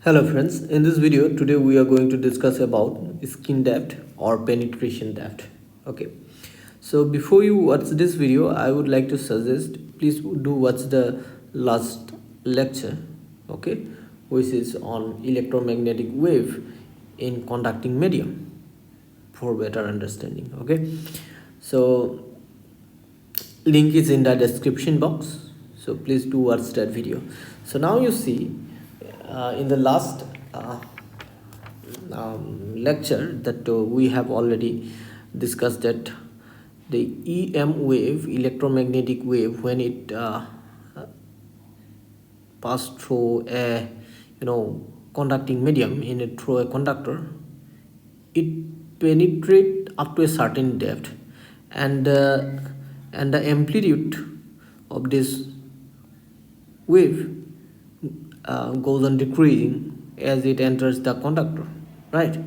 Hello friends, in this video today we are going to discuss about skin depth or penetration depth. Okay, so before you watch this video I would like to suggest please do watch the last lecture, okay, which is on electromagnetic wave in conducting medium for better understanding. Okay, so link is in the description box, so please do watch that video. So now you see in the last lecture that we have already discussed that the EM wave, electromagnetic wave, when it pass through a conducting medium in a through a conductor, it penetrate up to a certain depth, and and the amplitude of this wave goes on decreasing as it enters the conductor, right?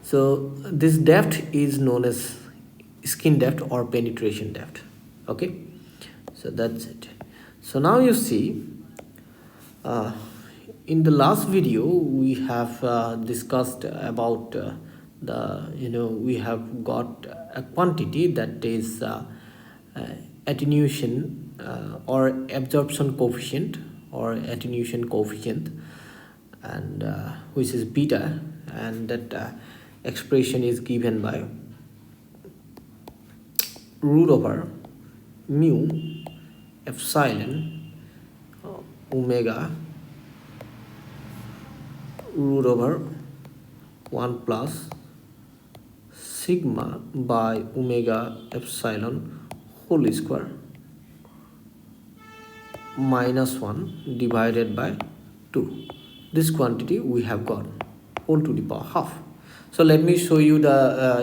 So this depth is known as skin depth or penetration depth. Okay, so that's it. So now you see uh, in the last video we have discussed about the we have got a quantity that is uh, attenuation or absorption coefficient or attenuation coefficient, and which is beta, and that expression is given by root over mu epsilon omega root over 1 plus sigma by omega epsilon whole square minus 1 divided by 2. This quantity we have got whole to the power half. So let me show you the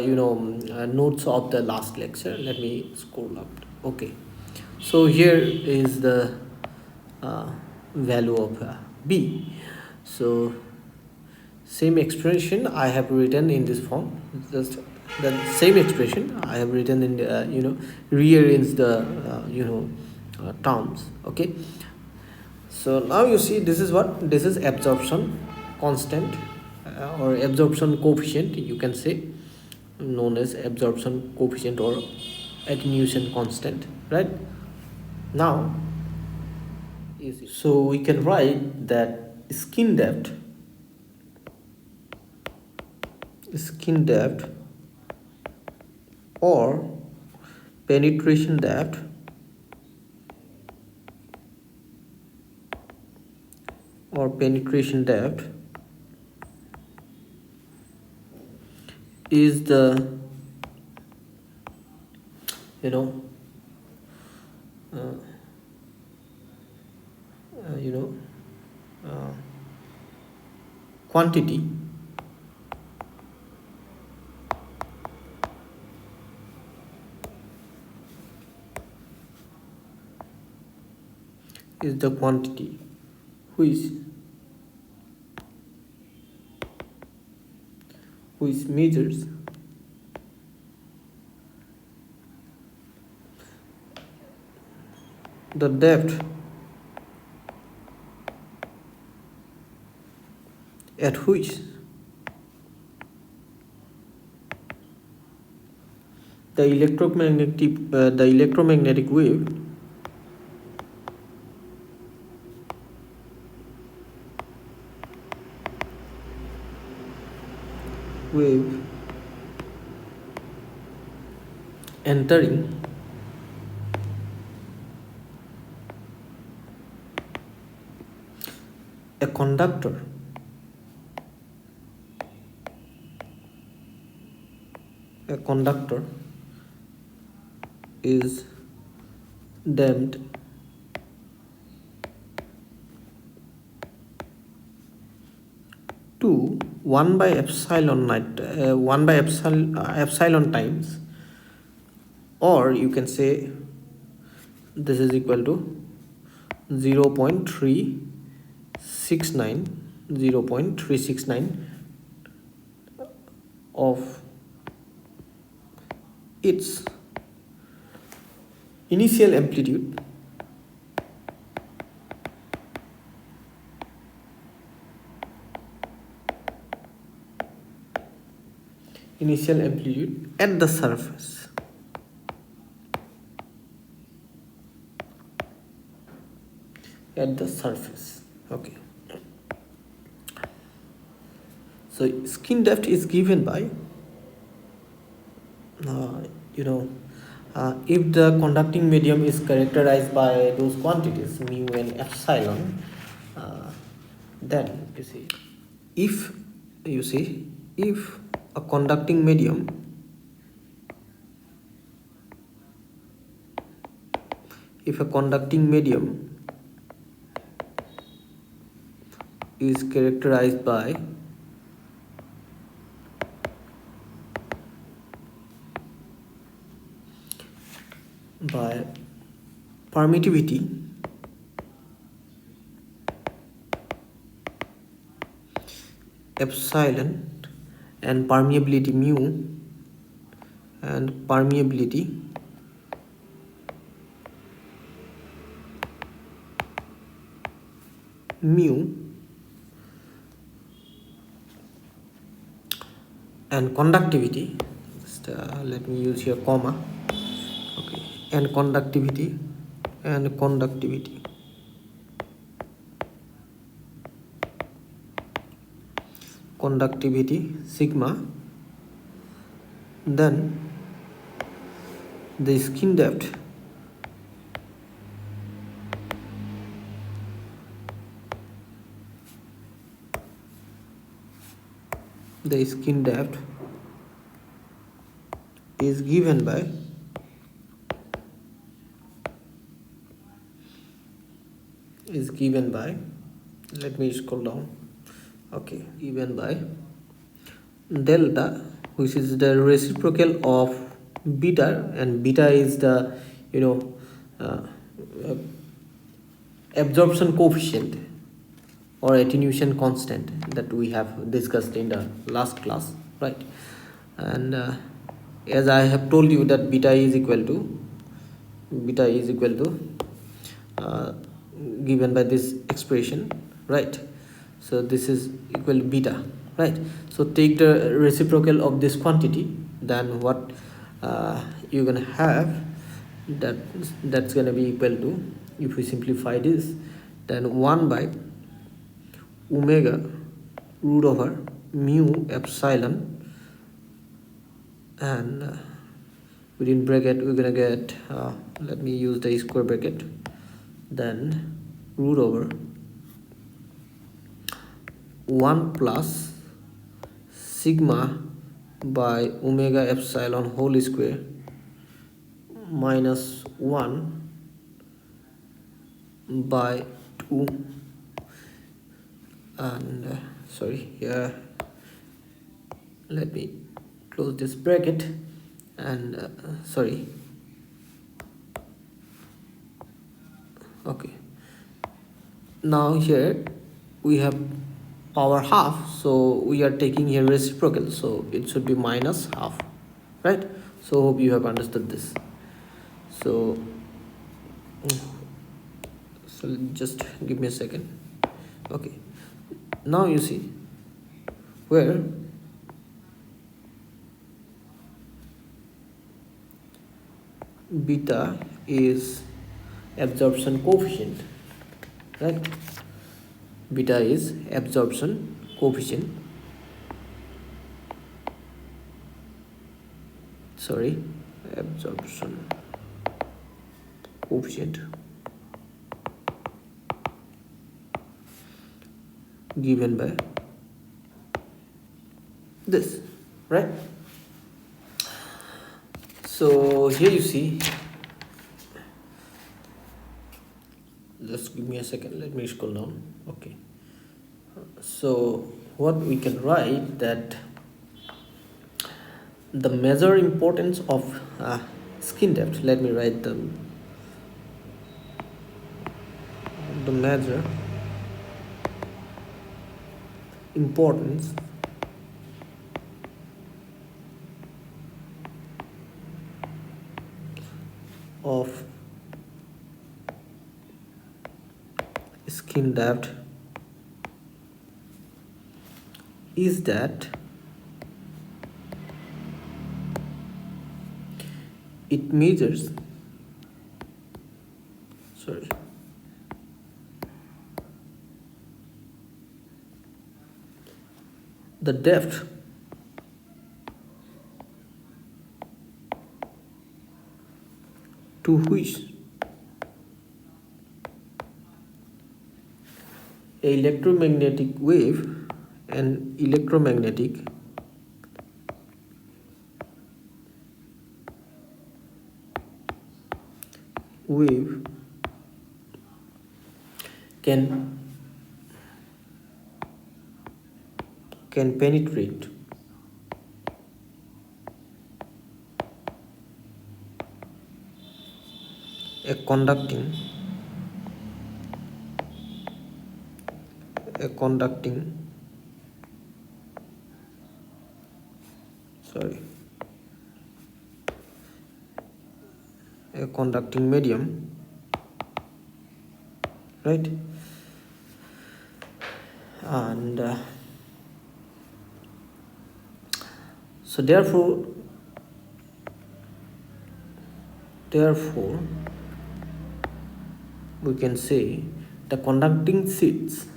notes of the last lecture. Let me scroll up. Okay, so here is the value of b. So same expression I have written in this form, just the same expression I have written in the rearrange the terms. Okay, so now you see this is what this is absorption constant or absorption coefficient, you can say, known as absorption coefficient or attenuation constant, right? Now so we can write that skin depth or penetration depth is the you know uh, uh, you know uh, quantity is the quantity which measures the depth at which the electromagnetic wave entering a conductor is damped to 1 by epsilon times, or you can say this is equal to 0.369 of its initial amplitude initial amplitude at the surface. At the surface. Okay. So skin depth is given by you know if the conducting medium is characterized by those quantities mu and epsilon, then if you see if a conducting medium if a conducting medium is characterized by permittivity epsilon and permeability mu and permeability mu and conductivity, let me use here comma, okay, and conductivity sigma, then the skin depth is given by let me scroll down, okay, given by delta, which is the reciprocal of beta, and beta is the uh, uh, absorption coefficient or attenuation constant that we have discussed in the last class, right? And as I have told you that beta is equal to uh, given by this expression, right? So this is equal to beta, right? So take the reciprocal of this quantity, then what you're gonna have, that's gonna be equal to, if we simplify this, then 1 by omega root over mu epsilon, and within bracket we're gonna get let me use the square bracket, then root over 1 plus sigma by omega epsilon whole square minus 1 by 2, and sorry, here let me close this bracket, and sorry, okay, now here we have power half, so we are taking here reciprocal, so it should be minus half, right? So hope you have understood this. So just give me a second. Okay, now you see where beta is absorption coefficient, right? Beta is absorption coefficient, absorption coefficient given by this, right? So here you see, just give me a second, let me scroll down. Okay, so what we can write, that the major importance of skin depth, let me write the major importance of skin depth is that it measures, sorry, the depth to which a electromagnetic wave an electromagnetic wave can penetrate a conducting a conducting sorry a conducting medium, right? And so therefore we can say the conducting sheets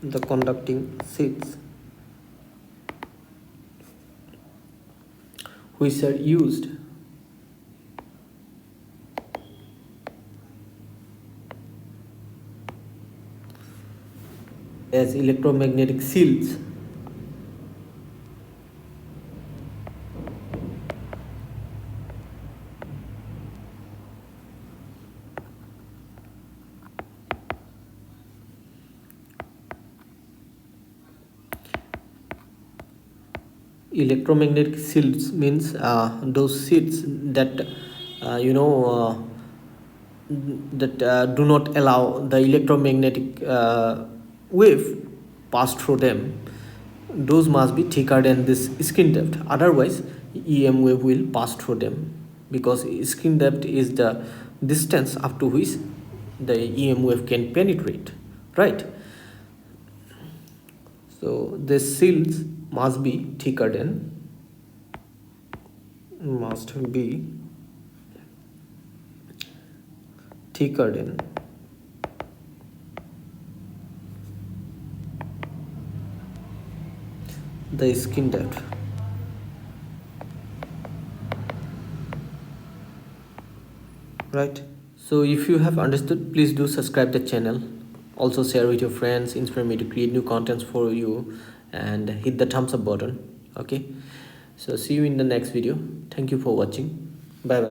the conducting sheets which are used as electromagnetic shields electromagnetic shields means those sheets that you know that do not allow the electromagnetic wave pass through them. Those must be thicker than this skin depth, otherwise EM wave will pass through them, because skin depth is the distance up to which the EM wave can penetrate, right? So the shields must be thicker than must be thicker than the skin depth, right? So if you have understood, please do subscribe the channel, also share with your friends, inspire me to create new contents for you, and hit the thumbs up button. Okay, so see you in the next video. Thank you for watching. Bye bye.